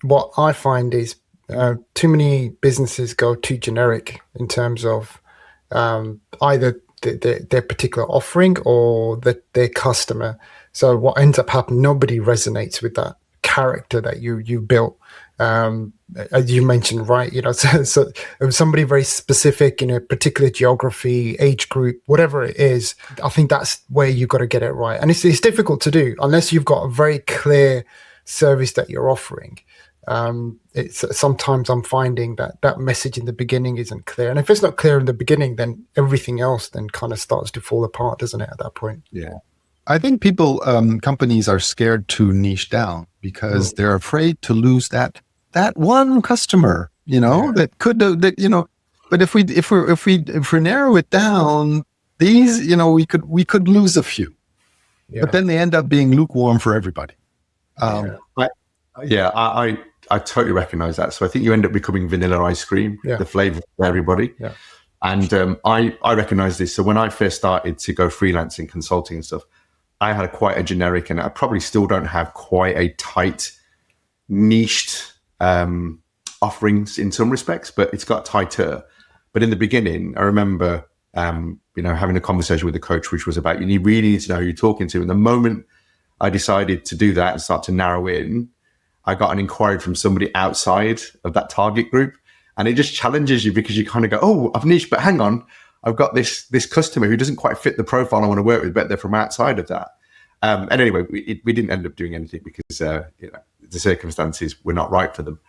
what I find is too many businesses go too generic in terms of either their particular offering or their customer. So what ends up happening, nobody resonates with that character that you built. As you mentioned, right? So somebody very specific in a particular geography, age group, whatever it is. I think that's where you got to get it right, and it's difficult to do unless you've got a very clear service that you're offering. It's sometimes I'm finding that message in the beginning isn't clear, and if it's not clear in the beginning, then everything else then kind of starts to fall apart, doesn't it? At that point, yeah. I think companies are scared to niche down because they're afraid to lose that one customer, that could, but if we narrow it down, these, we could lose a few, but then they end up being lukewarm for everybody. I totally recognize that. So I think you end up becoming vanilla ice cream, the flavor for everybody. Yeah. And I recognize this. So when I first started to go freelancing, consulting and stuff, I had quite a generic, and I probably still don't have quite a tight, niched offerings in some respects, but it's got tighter. But in the beginning, I remember, having a conversation with a coach, which was about, you really need to know who you're talking to. And the moment I decided to do that and start to narrow in, I got an inquiry from somebody outside of that target group. And it just challenges you because you kind of go, oh, I've niched, but hang on, I've got this customer who doesn't quite fit the profile I want to work with, but they're from outside of that. And anyway, we didn't end up doing anything because the circumstances were not right for them.